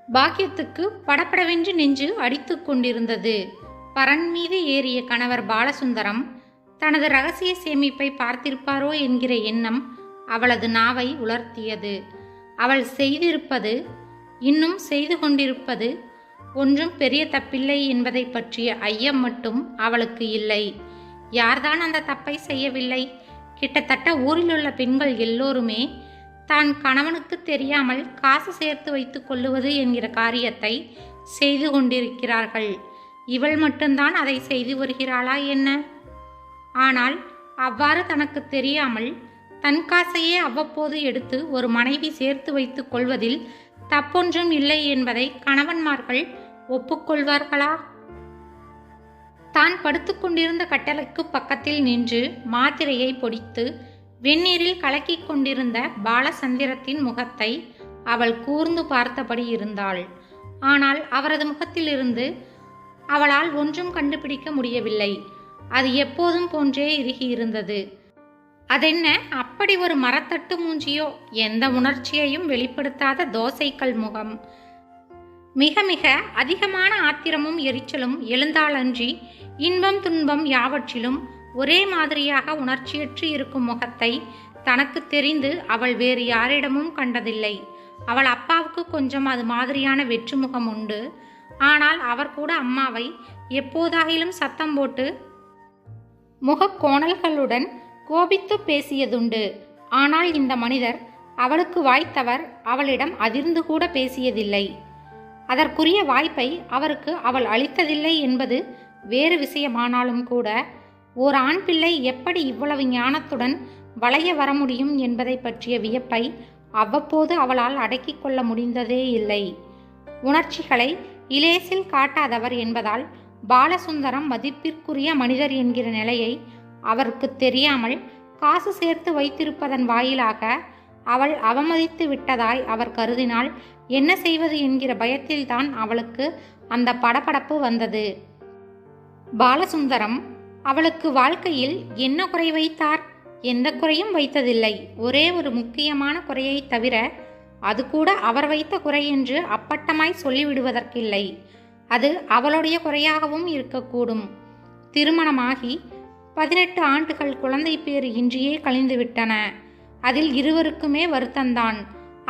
பாக்கியத்துக்கு படபடவென்று நெஞ்சு அடித்து கொண்டிருந்தது. பரன் மீது ஏறிய கணவர் பாலசுந்தரம் தனது ரகசிய சேமிப்பை பார்த்திருப்பாரோ என்கிற எண்ணம் அவளது நாவை உலர்த்தியது. அவள் செய்திருப்பது, இன்னும் செய்து கொண்டிருப்பது ஒன்றும் பெரிய தப்பில்லை என்பதை பற்றிய ஐயம் மட்டும் அவளுக்கு இல்லை. யார்தான் அந்த தப்பை செய்யவில்லை? கிட்டத்தட்ட ஊரிலுள்ள பெண்கள் எல்லோருமே தான் கணவனுக்கு தெரியாமல் காசு சேர்த்து வைத்துக் கொள்ளுவது என்கிற காரியத்தை செய்து கொண்டிருக்கிறார்கள். இவள் மட்டும்தான் அதை செய்து வருகிறாளா என்ன? ஆனால் அவ்வாறு தனக்கு தெரியாமல் தன் காசையே அவ்வப்போது எடுத்து ஒரு மனைவி சேர்த்து வைத்துக் கொள்வதில் தப்பொன்றும் இல்லை என்பதை கணவன்மார்கள் ஒப்புக்கொள்வார்களா? தான் படுத்துக்கொண்டிருந்த கட்டளைக்கு பக்கத்தில் நின்று மாத்திரையை பொடித்து வெந்நீரில் கலக்கிக் கொண்டிருந்த பாலசந்திரத்தின் முகத்தை அவள் கூர்ந்து பார்த்தபடி இருந்தாள். ஆனால் அவரது முகத்திலிருந்து அவளால் ஒன்றும் கண்டுபிடிக்க முடியவில்லை. அது எப்போதும் போன்றே இறுகியிருந்தது. அதென்ன அப்படி ஒரு மரத்தட்டு மூஞ்சியோ? எந்த உணர்ச்சியையும் வெளிப்படுத்தாத தோசைக்கல் முகம். மிக மிக அதிகமான ஆத்திரமும் எரிச்சலும் எழுந்தாலன்றி இன்பம் துன்பம் யாவற்றிலும் ஒரே மாதிரியாக உணர்ச்சியற்று இருக்கும் முகத்தை தனக்கு தெரிந்து அவள் வேறு யாரிடமும் கண்டதில்லை. அவள் அப்பாவுக்கு கொஞ்சம் அது மாதிரியான வெற்று முகம் உண்டு. ஆனால் அவர் கூட அம்மாவை எப்போதாகிலும் சத்தம் போட்டு முகக்கோணல்களுடன் கோபித்து பேசியதுண்டு. ஆனால் இந்த மனிதர் அவளுக்கு வாய்த்தவர் அவளிடம் அதிர்ந்து கூட பேசியதில்லை. அதற்குரிய வாய்ப்பை அவருக்கு அவள் அளித்ததில்லை என்பது வேறு விஷயமானாலும் கூட ஓர் ஆண் பிள்ளை எப்படி இவ்வளவு ஞானத்துடன் வளைய வர முடியும் என்பதை பற்றிய வியப்பை அவ்வப்போது அவளால் அடக்கிக் கொள்ள முடிந்ததே இல்லை. உணர்ச்சிகளை இலேசில் காட்டாதவர் என்பதால் பாலசுந்தரம் மதிப்பிற்குரிய மனிதர் என்கிற நிலையை அவருக்கு தெரியாமல் காசு சேர்த்து வைத்திருப்பதன் வாயிலாக அவள் அவமதித்து விட்டதாய் அவர் கருதினால் என்ன செய்வது என்கிற பயத்தில்தான் அவளுக்கு அந்த படபடப்பு வந்தது. பாலசுந்தரம் அவளுக்கு வாழ்க்கையில் என்ன குறை வைத்தார்? எந்த குறையும் வைத்ததில்லை. ஒரே ஒரு முக்கியமான குறையை தவிர, அது கூட அவர் வைத்த குறை என்று அப்பட்டமாய் சொல்லிவிடுவதற்கில்லை. அது அவளுடைய குறையாகவும் இருக்கக்கூடும். திருமணமாகி 18 ஆண்டுகள் குழந்தை பேறு இன்றியே கழிந்துவிட்டன. அதில் இருவருக்குமே வருத்தந்தான்.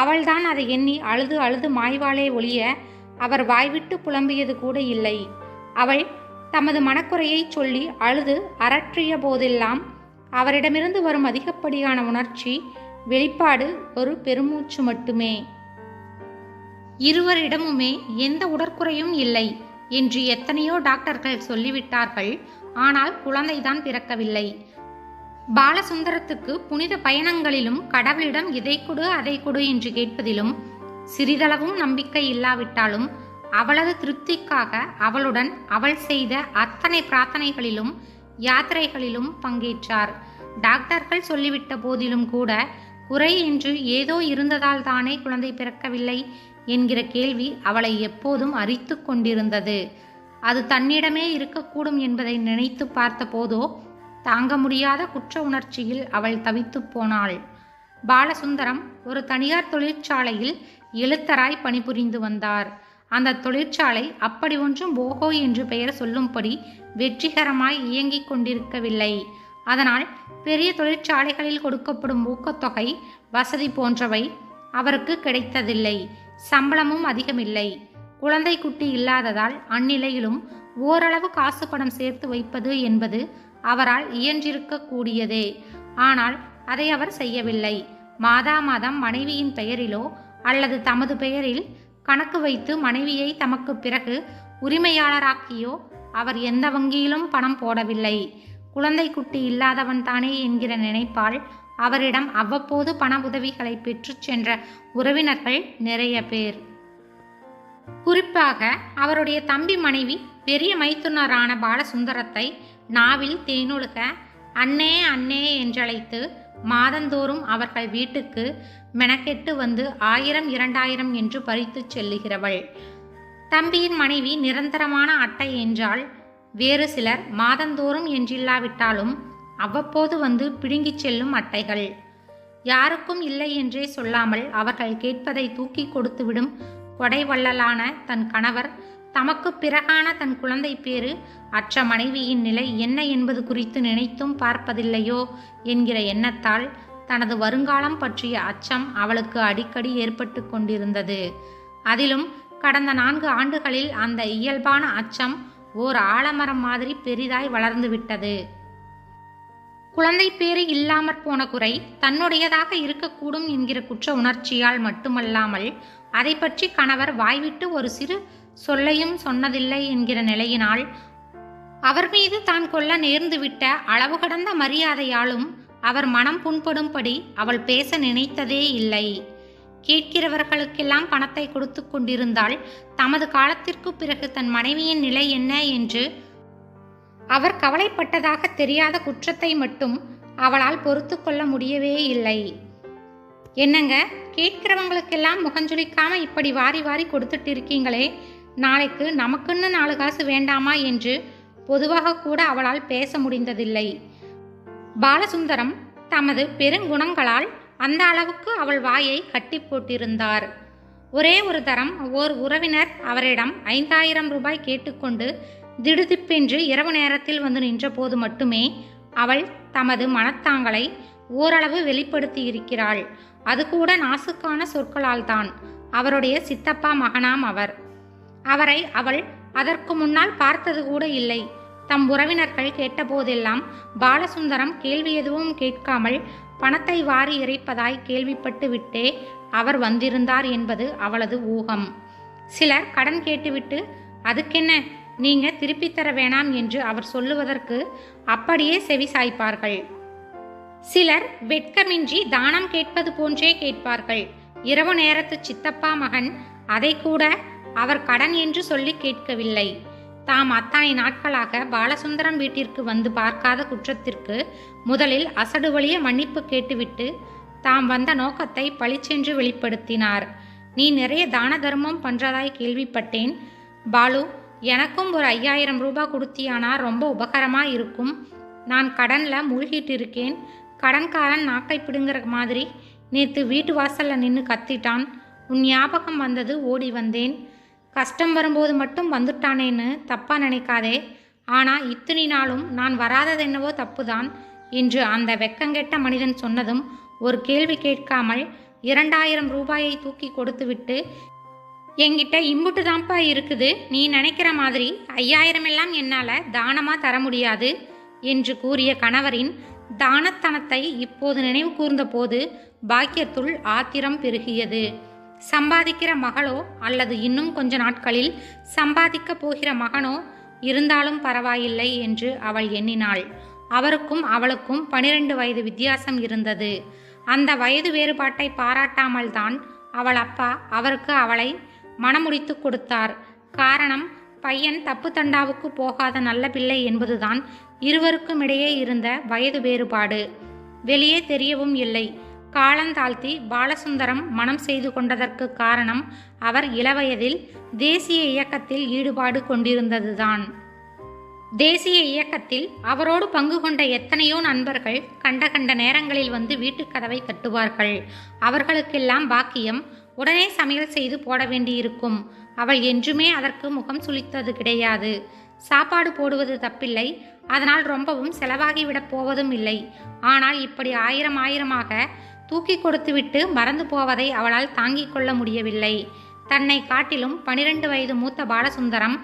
அவள்தான் அதை எண்ணி அழுது அழுது மாய்வாளே ஒழிய அவர் வாய்விட்டு புலம்பியது கூட இல்லை. அவள் தமது மனக்குறையை சொல்லி அழுது அரற்றிய போதெல்லாம் அவரிடமிருந்து வரும் அதிகப்படியான உணர்ச்சி வெளிப்பாடு ஒரு பெருமூச்சு மட்டுமே. இருவரிடமுமே எந்த உடற்குறையும் இல்லை என்று எத்தனையோ டாக்டர்கள் சொல்லிவிட்டார்கள். ஆனால் குழந்தைதான் பிறக்கவில்லை. பாலசுந்தரத்துக்கு புனித பயணங்களிலும் கடவுளிடம் இதை கொடு அதை கொடு என்று கேட்பதிலும் சிறிதளவும் நம்பிக்கை இல்லாவிட்டாலும் அவளது திருப்திக்காக அவளுடன் அவள் செய்த அத்தனை பிரார்த்தனைகளிலும் யாத்திரைகளிலும் பங்கேற்றார். டாக்டர்கள் சொல்லிவிட்ட போதிலும் கூட குறை என்று ஏதோ இருந்ததால் தானே குழந்தை பிறக்கவில்லை என்கிற கேள்வி அவளை எப்போதும் அரித்து கொண்டிருந்தது. அது தன்னிடமே இருக்கக்கூடும் என்பதை நினைத்து பார்த்த போதோ தாங்க முடியாத குற்ற உணர்ச்சியில் அவள் தவித்து போனாள். பாலசுந்தரம் ஒரு தனியார் தொழிற்சாலையில் எழுத்தராய் பணிபுரிந்து வந்தார். அந்த தொழிற்சாலை அப்படி ஒன்றும் போகோ என்று பெயர் சொல்லும்படி வெற்றிகரமாய் இயங்கிக் கொண்டிருக்கவில்லை. அதனால் பெரிய தொழிற்சாலைகளில் கொடுக்கப்படும் ஊக்கத்தொகை வசதி போன்றவை அவருக்கு கிடைத்ததில்லை. சம்பளமும் அதிகமில்லை. குழந்தை குட்டி இல்லாததால் அந்நிலையிலும் ஓரளவு காசு பணம் சேர்த்து வைப்பது என்பது அவரால் இயன்றிருக்க கூடியதே. ஆனால் அதை அவர் செய்யவில்லை. மாதா மாதம் மனைவியின் பெயரிலோ அல்லது தமது பெயரில் கணக்கு வைத்து மனைவியை தமக்கு பிறகு உரிமையாளராக்கியோ அவர் எந்த வங்கியிலும் பணம் போடவில்லை. குழந்தை குட்டி இல்லாதவன் தானே என்கிற நினைப்பால் அவரிடம் அவ்வப்போது பண உதவிகளை பெற்று சென்ற உறவினர்கள் நிறைய பேர். குறிப்பாக அவருடைய தம்பி மனைவி பெரிய மைத்துனரான பாலசுந்தரத்தை நாவில் தேனொழுக அண்ணே அண்ணே என்றழைத்து மாதந்தோறும் அவர்கள் வீட்டுக்கு மெனக்கெட்டு வந்து 1000 2000 என்று பறித்து செல்லுகிறவள். தம்பியின் மனைவி நிரந்தரமான அட்டை என்றால் வேறு சிலர் மாதந்தோறும் என்றில்லாவிட்டாலும் அவ்வப்போது வந்து பிடுங்கிச் செல்லும் அட்டைகள். யாருக்கும் இல்லை என்றே சொல்லாமல் அவர்கள் கேட்பதை தூக்கி கொடுத்துவிடும் கொடைவள்ளலான தன் கணவர், தமக்கு பிறகான தன் குழந்தை பேறு அற்ற மனைவியின் நிலை என்ன என்பது குறித்து நினைத்தும் பார்ப்பதில்லையோ என்கிற எண்ணத்தால் தனது வருங்காலம் பற்றிய அச்சம் அவளுக்கு அடிக்கடி ஏற்பட்டு கொண்டிருந்தது. அதிலும் கடந்த 4 ஆண்டுகளில் அந்த இயல்பான அச்சம் ஓர் ஆலமரம் மாதிரி பெரிதாய் வளர்ந்துவிட்டது. குழந்தை பேறு இல்லாமற் போன குறை தன்னுடையதாக இருக்கக்கூடும் என்கிற குற்ற உணர்ச்சியால் மட்டுமல்லாமல் அதை பற்றி கணவர் வாய்விட்டு ஒரு சிறு சொல்லையும் சொன்னதில்லை என்கிற நிலையினால் அவர் மீது தான் கொள்ள நேர்ந்துவிட்ட அளவு கடந்த மரியாதையாலும் அவர் மனம் புண்படும்படி அவள் பேச நினைத்ததே இல்லை. கேட்கிறவர்களுக்கெல்லாம் பணத்தை கொடுத்து கொண்டிருந்தால் தமது காலத்திற்கு பிறகு தன் மனைவியின் நிலை என்ன என்று அவர் கவலைப்பட்டதாக தெரியாத குற்றத்தை மட்டும் அவளால் பொறுத்து கொள்ள முடியவே இல்லை. என்னங்க, கேட்கிறவங்களுக்கெல்லாம் முகஞ்சுளிக்காம இப்படி வாரி வாரி கொடுத்துட்டு இருக்கீங்களே, நாளைக்கு நமக்குன்னு 4 காசு வேண்டாமா என்று பொதுவாக கூட அவளால் பேச முடிந்ததில்லை. பாலசுந்தரம் தமது பெருங்குணங்களால் அந்த அளவுக்கு அவள் வாயை கட்டி போட்டிருந்தார். ஒரே ஒரு தரம் ஓர் உறவினர் அவரிடம் 5000 ரூபாய் கேட்டுக்கொண்டு திடுதிப்பென்று இரவு நேரத்தில் வந்து நின்ற போது மட்டுமே அவள் தமது மனத்தாங்களை ஓரளவு வெளிப்படுத்தி இருக்கிறாள். அது கூட நாசுக்கான சொற்களால் தான். அவருடைய சித்தப்பா மகனாம் அவர். அவரை அவள் அதற்கு முன்னால் பார்த்தது கூட இல்லை. தம் உறவினர்கள் கேட்டபோதெல்லாம் பாலசுந்தரம் கேள்வி எதுவும் கேட்காமல் பணத்தை வாரி இறைப்பதாய் கேள்விப்பட்டு விட்டே அவர் வந்திருந்தார் என்பது அவளது ஊகம். சிலர் கடன் கேட்டுவிட்டு அதுக்கென்ன, நீங்க திருப்பி தர வேணாம் என்று அவர் சொல்லுவதற்கு அப்படியே செவி சாய்ப்பார்கள். சிலர் வெட்கமின்றி தானம் கேட்பது போன்றே கேட்பார்கள். இரவு நேரத்து சித்தப்பா மகன் அதை கூட அவர் கடன் என்று சொல்லி கேட்கவில்லை. தாம் அத்தனை நாட்களாக பாலசுந்தரம் வீட்டிற்கு வந்து பார்க்காத குற்றத்திற்கு முதலில் அசடு வழிய மன்னிப்பு கேட்டுவிட்டு தாம் வந்த நோக்கத்தை பளிச்சென்று வெளிப்படுத்தினார். நீ நிறைய தான தர்மம் பண்றதாய் கேள்விப்பட்டேன் பாலு, எனக்கும் ஒரு 5000 ரூபாய் கொடுத்தியானா ரொம்ப உபகரமாக இருக்கும். நான் கடனில் மூழ்கிட்டு இருக்கேன். கடன்காரன் நாக்கை பிடுங்குற மாதிரி நேற்று வீட்டு வாசலில் நின்று கத்திட்டான். உன் ஞாபகம் வந்தது, ஓடி வந்தேன். கஷ்டம் வரும்போது மட்டும் வந்துட்டானேன்னு தப்பாக நினைக்காதே. ஆனால் இத்தனை நாளும் நான் வராததென்னவோ தப்புதான் என்று அந்த வெக்கங்கெட்ட மனிதன் சொன்னதும் ஒரு கேள்வி கேட்காமல் 2000 ரூபாயை தூக்கி கொடுத்துவிட்டு, என்கிட்ட இம்புட்டு தான்ப்பா இருக்குது, நீ நினைக்கிற மாதிரி 5000 எல்லாம் என்னால் தானமாக தர முடியாது என்று கூறிய கணவரின் தானத்தனத்தை இப்போது நினைவு கூர்ந்த போது பாக்கியத்துள் ஆத்திரம் பெருகியது. சம்பாதிக்கிற மகளோ அல்லது இன்னும் கொஞ்ச நாட்களில் சம்பாதிக்க போகிற மகனோ இருந்தாலும் பரவாயில்லை என்று அவள் எண்ணினாள். அவருக்கும் அவளுக்கும் 12 வயது வித்தியாசம் இருந்தது. அந்த வயது வேறுபாட்டை பாராட்டாமல் தான் அவள் அப்பா அவருக்கு அவளை மணமுடித்து கொடுத்தார். காரணம், பையன் தப்பு தண்டாவுக்கு போகாத நல்ல பிள்ளை என்பதுதான். இருவருக்கும் இடையே இருந்த வயது வேறுபாடு வெளியே தெரியவும் இல்லை. காலந்தாழ்த்தி பாலசுந்தரம் மனம் செய்து கொண்டதற்கு காரணம் அவர் இளவயதில் தேசிய இயக்கத்தில் ஈடுபாடு கொண்டிருந்ததுதான். தேசிய இயக்கத்தில் அவரோடு பங்கு கொண்ட எத்தனையோ நண்பர்கள் கண்ட கண்ட நேரங்களில் வந்து வீட்டுக் கதவை தட்டுவார்கள். அவர்களுக்கெல்லாம் பாக்கியம் உடனே சமையல் செய்து போட வேண்டியிருக்கும். அவள் என்றுமே அதற்கு முகம் சுளித்தது கிடையாது. சாப்பாடு போடுவது தப்பில்லை, அதனால் ரொம்பவும் செலவாகிவிடப் போவதும் இல்லை. ஆனால் இப்படி 1000 தூக்கி கொடுத்துவிட்டு மறந்து போவதை அவளால் தாங்கிக் கொள்ள முடியவில்லை. தன்னை காட்டிலும் 12 வயது மூத்த பாலசுந்தரம்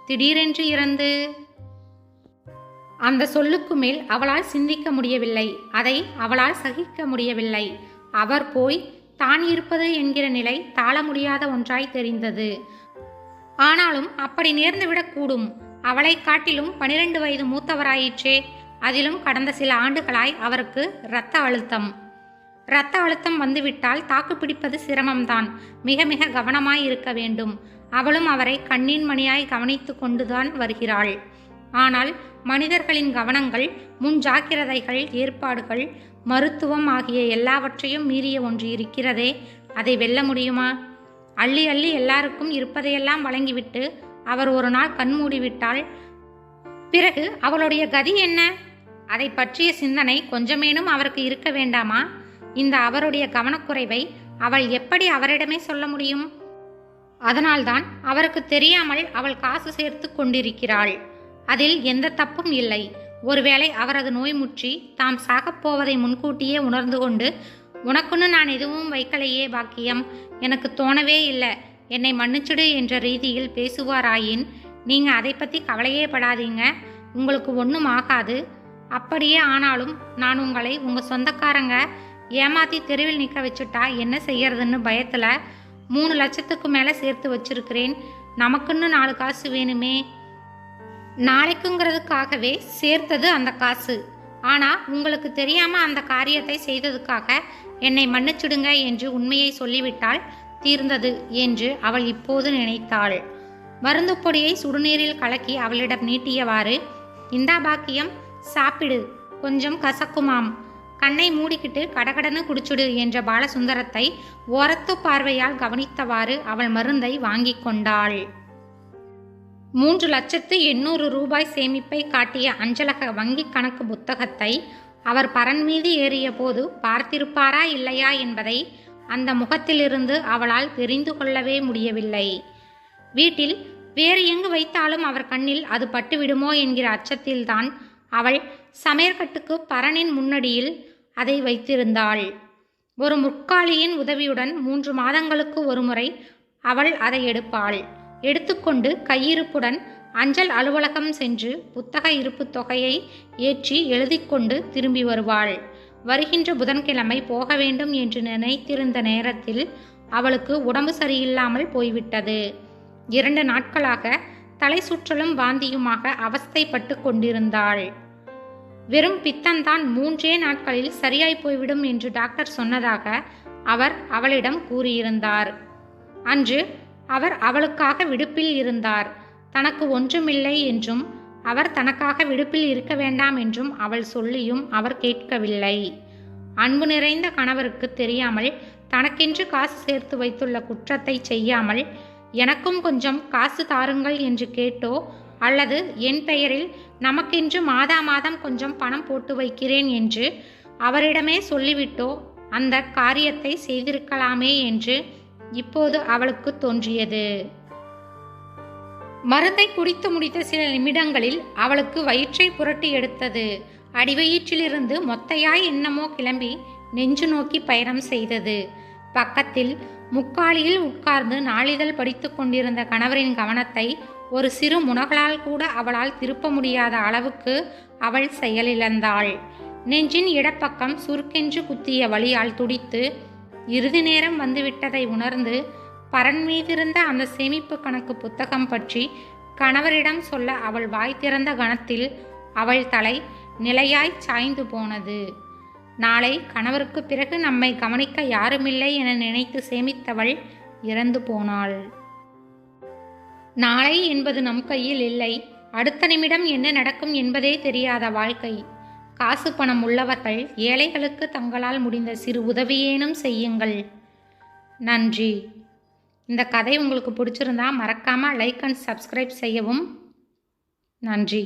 திடீரென்று இறந்து அந்த சொல்லுக்கு மேல் அவளால் சிந்திக்க முடியவில்லை. அதை அவளால் சகிக்க முடியவில்லை. அவர் போய் தான் இருப்பது என்கிற நிலை தாழ முடியாத ஒன்றாய் தெரிந்தது. ஆனாலும் அப்படி நேர்ந்துவிடக்கூடும். அவளை காட்டிலும் 12 வயது மூத்தவராயிற்றே. அதிலும் கடந்த சில ஆண்டுகளாய் அவருக்கு இரத்த அழுத்தம் வந்துவிட்டால் தாக்கு பிடிப்பது சிரமம்தான். மிக மிக கவனமாய் இருக்க வேண்டும். அவளும் அவரை கண்ணின் மணியாய் கவனித்து கொண்டுதான் வருகிறாள். ஆனால் மனிதர்களின் கவனங்கள், முன்ஜாக்கிரதைகள், ஏற்பாடுகள், மருத்துவம் ஆகிய எல்லாவற்றையும் மீறிய ஒன்று இருக்கிறதே, அதை வெல்ல முடியுமா? அள்ளி அள்ளி எல்லாருக்கும் இருப்பதையெல்லாம் வழங்கிவிட்டு அவர் ஒரு நாள் கண்மூடிவிட்டால் பிறகு அவளுடைய கதி என்ன? அதை பற்றிய சிந்தனை கொஞ்சமேனும் அவருக்கு இருக்க வேண்டாமா? இந்த அவருடைய கவனக்குறைவை அவள் எப்படி அவரிடமே சொல்ல முடியும்? அதனால்தான் அவருக்கு தெரியாமல் அவள் காசு சேர்த்து கொண்டிருக்கிறாள். அதில் எந்த தப்பும் இல்லை. ஒருவேளை அவரது நோய் முற்றி தாம் சாகப்போவதை முன்கூட்டியே உணர்ந்து கொண்டு, உனக்குன்னு நான் எதுவும் வைக்கலையே பாக்கியம், எனக்கு தோணவே இல்லை, என்னை மன்னிச்சிடு என்ற ரீதியில் பேசுவாராயின், நீங்கள் அதை பற்றி கவலையே படாதீங்க, உங்களுக்கு ஒன்றும் ஆகாது. அப்படியே ஆனாலும் நான் உங்களை உங்கள் சொந்தக்காரங்க ஏமாற்றி தெருவில் நிற்க வச்சுட்டா என்ன செய்யறதுன்னு பயத்தில் 3 லட்சத்துக்கு மேலே சேர்த்து வச்சிருக்கிறேன். நமக்குன்னு 4 காசு வேணுமே. நாளைக்குங்கிறதுக்காகவே சேர்த்தது அந்த காசு. ஆனால் உங்களுக்கு தெரியாமல் அந்த காரியத்தை செய்ததுக்காக என்னை மன்னிச்சிடுங்க என்று உண்மையை சொல்லிவிட்டால் தீர்ந்தது என்று அவள் இப்போது நினைத்தாள். மருந்து பொடியை சுடுநீரில் கலக்கி அவளிடம் நீட்டியவாறு, இந்தா பாக்கியம், சாப்பிடு, கொஞ்சம் கசக்குமாம், கண்ணை மூடிக்கிட்டு கடகடன்னு குடிச்சுடு என்ற பாலசுந்தரத்தை ஓரத்து பார்வையால் கவனித்தவாறு அவள் மருந்தை வாங்கி கொண்டாள். 3,800,000 ரூபாய் சேமிப்பை காட்டிய அஞ்சலக வங்கி கணக்கு புத்தகத்தை அவர் பரன் மீது ஏறிய போது பார்த்திருப்பாரா இல்லையா என்பதை அந்த முகத்திலிருந்து அவளால் தெரிந்து கொள்ளவே முடியவில்லை. வீட்டில் வேறு எங்கு வைத்தாலும் அவர் கண்ணில் அது பட்டுவிடுமோ என்கிற அச்சத்தில்தான் அவள் சமையற்கட்டுக்கு பரனின் முன்னடியில் அதை வைத்திருந்தாள். ஒரு முற்காலியின் உதவியுடன் 3 மாதங்களுக்கு ஒருமுறை அவள் அதை எடுப்பாள். எடுத்துக்கொண்டு கையிருப்புடன் அஞ்சல் அலுவலகம் சென்று புத்தக இருப்பு தொகையை ஏற்றி எழுதிக்கொண்டு திரும்பி வருவாள். வருகின்ற புதன்கிழமை போக வேண்டும் என்று நினைத்திருந்த நேரத்தில் அவளுக்கு உடம்பு சரியில்லாமல் போய்விட்டது. 2 நாட்களாக தலை சுற்றலும் வாந்தியுமாக அவஸ்தைப்பட்டு கொண்டிருந்தாள். வெறும் பித்தன்தான் 3 நாட்களில் சரியாய் போய்விடும் என்று டாக்டர் சொன்னதாக அவர் அவளிடம் கூறியிருந்தார். அன்று அவர் அவளுக்காக விடுப்பில் இருந்தார். தனக்கு ஒன்றுமில்லை என்றும் அவர் தனக்காக விடுப்பில் இருக்க வேண்டாம் என்றும் அவள் சொல்லியும் அவர் கேட்கவில்லை. அன்பு நிறைந்த கணவருக்கு தெரியாமல் தனக்கென்று காசு சேர்த்து வைத்துள்ள குற்றத்தை செய்யாமல், எனக்கும் கொஞ்சம் காசு தாருங்கள் என்று கேட்டோ அல்லது என் பெயரில் நமக்கென்று மாதா மாதம் கொஞ்சம் பணம் போட்டு வைக்கிறேன் என்று அவரிடமே சொல்லிவிட்டோ அந்த காரியத்தை செய்திருக்கலாமே என்று இப்போது அவளுக்கு தோன்றியது. மருந்தை குடித்து முடித்த சில நிமிடங்களில் அவளுக்கு வயிற்றை புரட்டி எடுத்தது. அடிவயிற்றிலிருந்து மொத்தையாய் என்னமோ கிளம்பி நெஞ்சு நோக்கி பயணம் செய்தது. பக்கத்தில் முக்காலியில் உட்கார்ந்து நாளிதழ் படித்து கொண்டிருந்த கணவரின் கவனத்தை ஒரு சிறு முனகளால் கூட அவளால் திருப்ப முடியாத அளவுக்கு அவள் செயலிழந்தாள். நெஞ்சின் இடப்பக்கம் சுருக்கென்று குத்திய வலியால் துடித்து இறுதி நேரம் வந்துவிட்டதை உணர்ந்து பரன் மீதிருந்த அந்த சேமிப்பு கணக்கு புத்தகம் பற்றி கணவரிடம் சொல்ல அவள் வாய் திறந்த கணத்தில் அவள் தலை நிலையாய் சாய்ந்து போனது. நாளை கணவருக்கு பிறகு நம்மை கவனிக்க யாருமில்லை என நினைத்து சேமித்தவள் இறந்து போனாள். நாளை என்பது நம் கையில் இல்லை. அடுத்த நிமிடம் என்ன நடக்கும் என்பதே தெரியாத வாழ்க்கை. காசு பணம் உள்ளவர்கள் ஏழைகளுக்கு தங்களால் முடிந்த சிறு உதவியேனும் செய்யுங்கள். நன்றி. இந்த கதை உங்களுக்கு பிடிச்சிருந்தா மறக்காமல் லைக் அண்ட் சப்ஸ்கிரைப் செய்யவும். நன்றி.